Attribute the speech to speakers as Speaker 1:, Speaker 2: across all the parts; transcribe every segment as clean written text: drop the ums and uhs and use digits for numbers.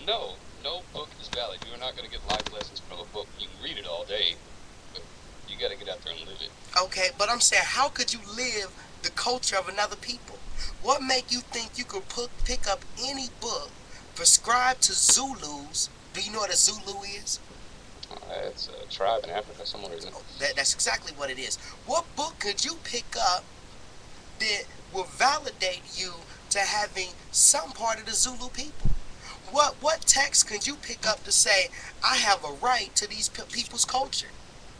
Speaker 1: No, no book is valid. You are not going to get life lessons from a book. You can read it all day, but you got to get out there and live it.
Speaker 2: Okay, but I'm saying, how could you live the culture of another people? What make you think you could pick up any book prescribed to Zulus? Do you know what a Zulu is?
Speaker 1: It's a tribe in Africa somewhere, isn't it?
Speaker 2: That's exactly what it is. What book could you pick up that will validate you to having some part of the Zulu people? What text could you pick up to say, I have a right to these people's culture?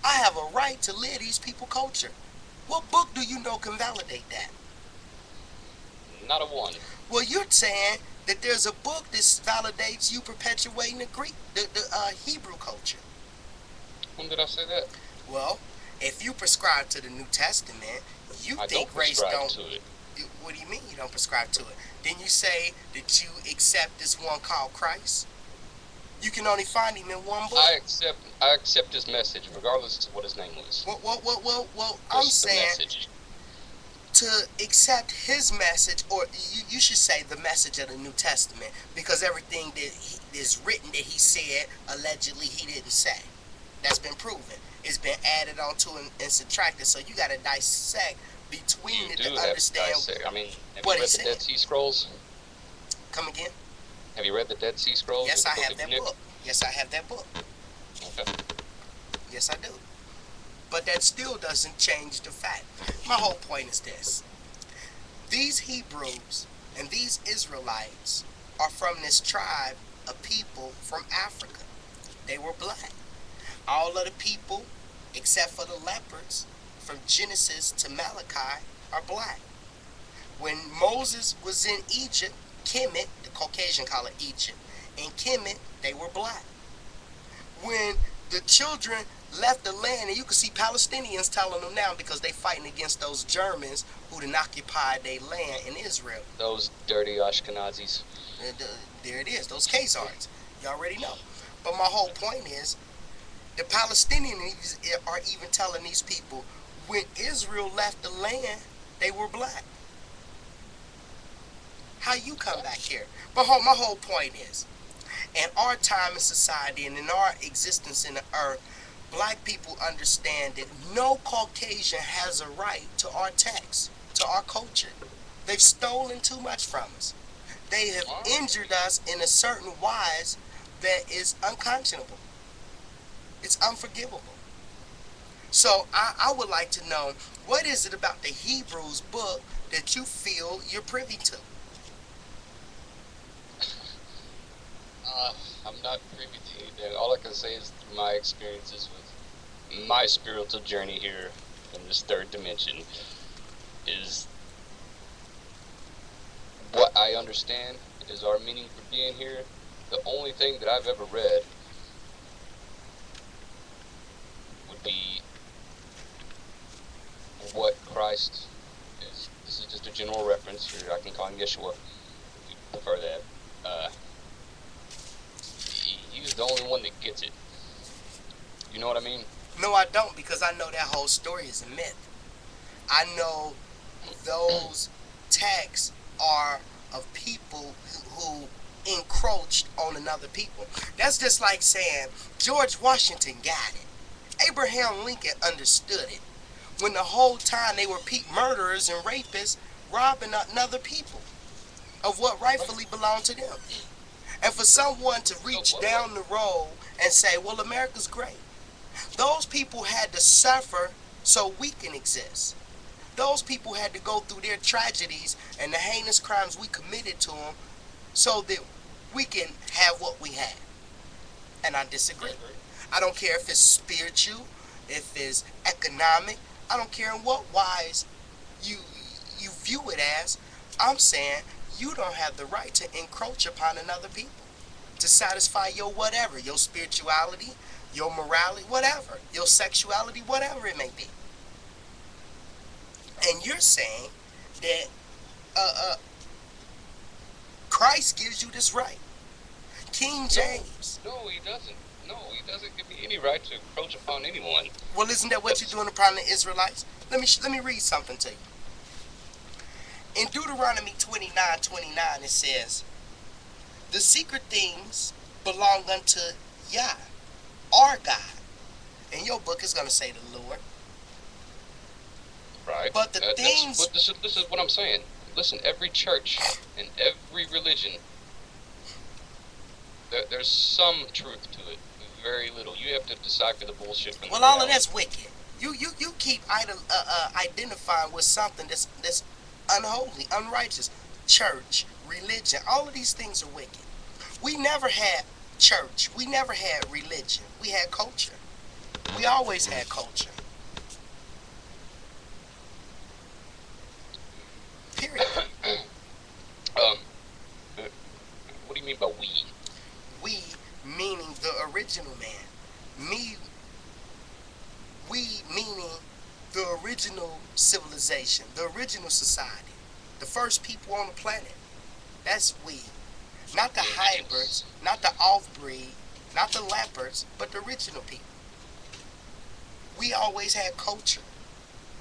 Speaker 2: I have a right to live these people's culture. What book do you know can validate that?
Speaker 1: Not a one.
Speaker 2: Well, you're saying that there's a book that validates you perpetuating the Hebrew culture.
Speaker 1: When did I say that?
Speaker 2: Well, if you prescribe to the New Testament, you
Speaker 1: I
Speaker 2: think
Speaker 1: don't
Speaker 2: race
Speaker 1: prescribe
Speaker 2: don't.
Speaker 1: to it.
Speaker 2: What do you mean you don't prescribe to it? Didn't you say that you accept this one called Christ? You can only find him in one book.
Speaker 1: I accept his message, regardless of what his name was.
Speaker 2: Well, I'm
Speaker 1: Just the
Speaker 2: saying
Speaker 1: message.
Speaker 2: to accept his message, or you should say the message of the New Testament, because everything that is written that he said, allegedly he didn't say. That's been proven. It's been added onto and subtracted, so you got to dissect between it to understand
Speaker 1: I mean, have
Speaker 2: what
Speaker 1: you
Speaker 2: he
Speaker 1: read the
Speaker 2: said.
Speaker 1: Dead Sea Scrolls?
Speaker 2: Come again?
Speaker 1: Have you read the Dead Sea Scrolls?
Speaker 2: Yes,
Speaker 1: The
Speaker 2: I
Speaker 1: book
Speaker 2: have
Speaker 1: of
Speaker 2: that
Speaker 1: Enoch?
Speaker 2: book. Yes, I have that book.
Speaker 1: Okay.
Speaker 2: Yes, I do. But that still doesn't change the fact. My whole point is this. These Hebrews and these Israelites are from this tribe of people from Africa. They were black. All of the people, except for the leopards, from Genesis to Malachi, are black. When Moses was in Egypt, Kemet, the Caucasian call it Egypt, in Kemet, they were black. When the children left the land, and you can see Palestinians telling them now because they fighting against those Germans who didn't occupy their land in Israel.
Speaker 1: Those dirty Ashkenazis.
Speaker 2: There it is, those Khazars. You already know. But my whole point is, the Palestinians are even telling these people, when Israel left the land, they were black. How you come back here? But my whole point is, in our time in society and in our existence in the earth, black people understand that no Caucasian has a right to our text, to our culture. They've stolen too much from us. They have injured us in a certain wise that is unconscionable. It's unforgivable. So I would like to know, what is it about the Hebrews book that you feel you're privy to?
Speaker 1: I'm not privy to anything. All I can say is through my experiences with my spiritual journey here in this third dimension is what I understand is our meaning for being here. The only thing that I've ever read would be what Christ is. This is just a general reference, or I can call him Yeshua if you prefer that. He's the only one that gets it. You know what I mean?
Speaker 2: No, I don't, because I know that whole story is a myth. I know those texts are of people who encroached on another people. That's just like saying George Washington got it. Abraham Lincoln understood it. When the whole time they were murderers and rapists robbing other people of what rightfully belonged to them. And for someone to reach down the road and say, well, America's great. Those people had to suffer so we can exist. Those people had to go through their tragedies and the heinous crimes we committed to them so that we can have what we have. And I disagree. I don't care if it's spiritual, if it's economic. I don't care in what wise you view it as. I'm saying you don't have the right to encroach upon another people, to satisfy your whatever, your spirituality, your morality, whatever, your sexuality, whatever it may be. And you're saying that Christ gives you this right. King James.
Speaker 1: No, he doesn't. No, he doesn't give me any right to encroach upon anyone.
Speaker 2: Well, isn't that what you're doing upon the Israelites? Let me read something to you. In Deuteronomy 29:29, it says, The secret things belong unto Yah, our God. In your book, it's going to say the Lord.
Speaker 1: Right.
Speaker 2: But the things...
Speaker 1: This is what I'm saying. Listen, every church and every religion, there's some truth to it. Very little. You have to decipher the bullshit from the
Speaker 2: Well, all
Speaker 1: reality.
Speaker 2: of that's wicked. You keep identifying with something that's unholy, unrighteous. Church, religion, all of these things are wicked. We never had church. We never had religion. We had culture. We always had culture. Period.
Speaker 1: What do you mean by we?
Speaker 2: We, meaning the original man. We, meaning the original civilization, the original society, the first people on the planet. That's we. Not the hybrids, not the off-breed, not the leopards, but the original people. We always had culture.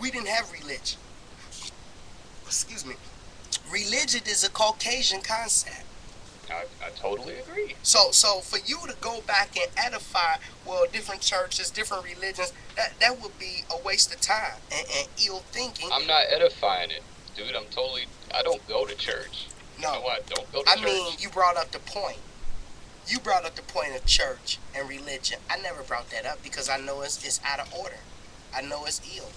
Speaker 2: We didn't have religion. Excuse me. Religion is a Caucasian concept.
Speaker 1: I totally agree.
Speaker 2: So for you to go back and edify, well, different churches, different religions, that would be a waste of time and ill thinking.
Speaker 1: I'm not edifying it, dude. I don't go to church.
Speaker 2: No.
Speaker 1: You know I don't go to church.
Speaker 2: I mean, you brought up the point. You brought up the point of church and religion. I never brought that up because I know it's out of order. I know it's ill.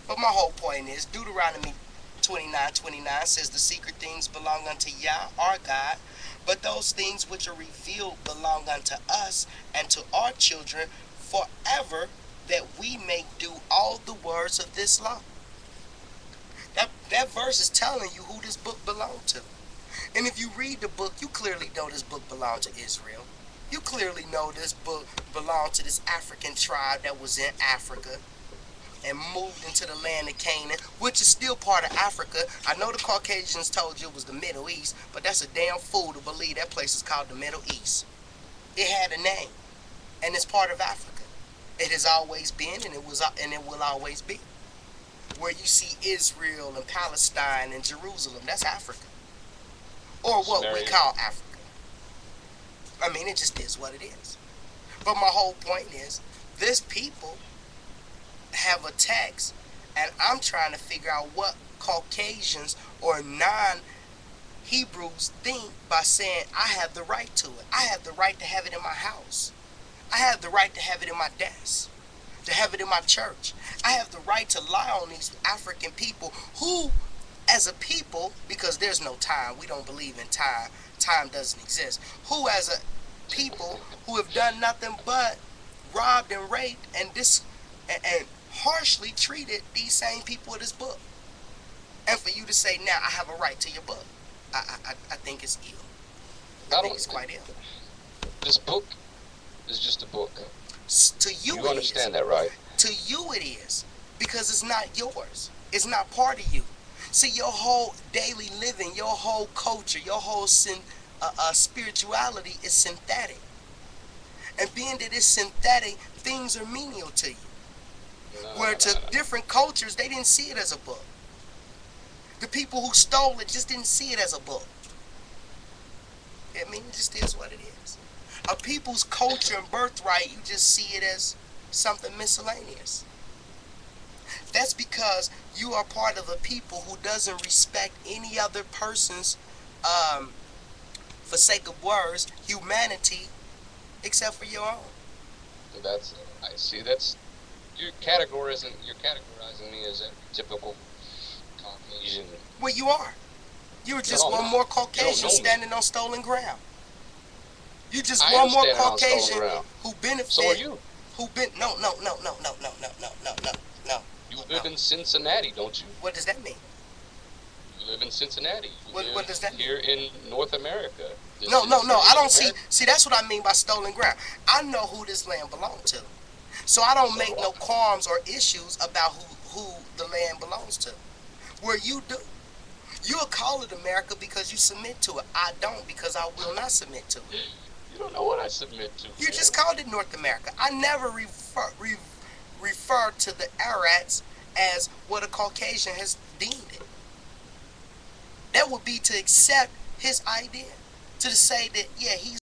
Speaker 2: But my whole point is Deuteronomy 29:29 says the secret things belong unto Yah, our God, but those things which are revealed belong unto us and to our children forever, that we may do all the words of this law. That verse is telling you who this book belonged to. And if you read the book, you clearly know this book belonged to Israel. You clearly know this book belonged to this African tribe that was in Africa and moved into the land of Canaan, which is still part of Africa. I know the Caucasians told you it was the Middle East, but that's a damn fool to believe that place is called the Middle East. It had a name, and it's part of Africa. It has always been, and it will always be. Where you see Israel and Palestine and Jerusalem, that's Africa. Or what we call Africa. I mean, it just is what it is. But my whole point is, this people have a text, and I'm trying to figure out what Caucasians or non-Hebrews think by saying, I have the right to it. I have the right to have it in my house. I have the right to have it in my desk, to have it in my church. I have the right to lie on these African people who, as a people, because there's no time, we don't believe in time, time doesn't exist, who as a people who have done nothing but robbed and raped and harshly treated these same people of this book. And for you to say, now I have a right to your book, I think it's ill. I think it's quite ill.
Speaker 1: This book is just a book.
Speaker 2: To you,
Speaker 1: you understand that, right?
Speaker 2: To you it is, because it's not yours. It's not part of you. See, your whole daily living, your whole culture, your whole spirituality is synthetic. And being that it's synthetic, things are menial to you. Where to different cultures, they didn't see it as a book. The people who stole it just didn't see it as a book. I mean, it just is what it is. A people's culture and birthright, you just see it as something miscellaneous. That's because you are part of a people who doesn't respect any other person's, for sake of words, humanity, except for your own.
Speaker 1: You're categorizing me as a typical Caucasian.
Speaker 2: Well, you are. You're just one more Caucasian standing on stolen ground. You're just one more Caucasian who benefits.
Speaker 1: So are you.
Speaker 2: No.
Speaker 1: You live in Cincinnati, don't you?
Speaker 2: What does that mean?
Speaker 1: You live in Cincinnati.
Speaker 2: What does that mean?
Speaker 1: Here in North America.
Speaker 2: No. I don't see. See, that's what I mean by stolen ground. I know who this land belongs to. So I don't make no qualms or issues about who the land belongs to. Where you do. You'll call it America because you submit to it. I don't, because I will not submit to it.
Speaker 1: You don't know what I submit to.
Speaker 2: You just called it North America. I never refer to the Arabs as what a Caucasian has deemed it. That would be to accept his idea. to say that, yeah, he's